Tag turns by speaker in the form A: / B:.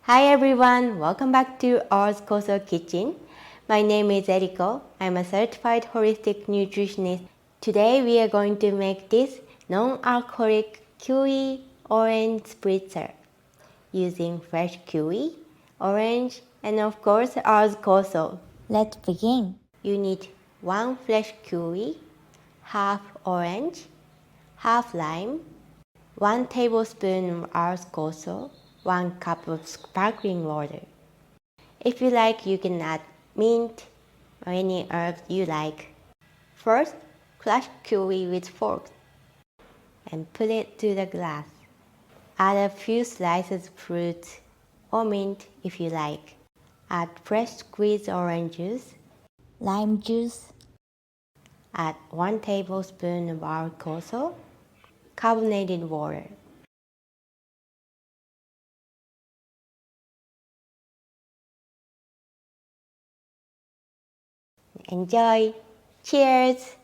A: Hi everyone, welcome back to our Koso Kitchen. My name is Eriko. I'm a certified holistic nutritionist. Today we are going to make this non-alcoholic kiwi orange spritzer using fresh kiwi, orange, and of course ours Koso.
B: Let's begin.
A: You need 1 fresh kiwi, half orange, half lime, 1 tablespoon of ours Koso, 1 cup of sparkling water. If you like, you can add mint or any herbs you like. First, crush kiwi with forks and put it to the glass. Add a few slices of fruit or mint if you like. Add fresh squeezed orange juice.
B: Lime juice.
A: Add 1 tablespoon of our Koso, carbonated water. Enjoy! Cheers!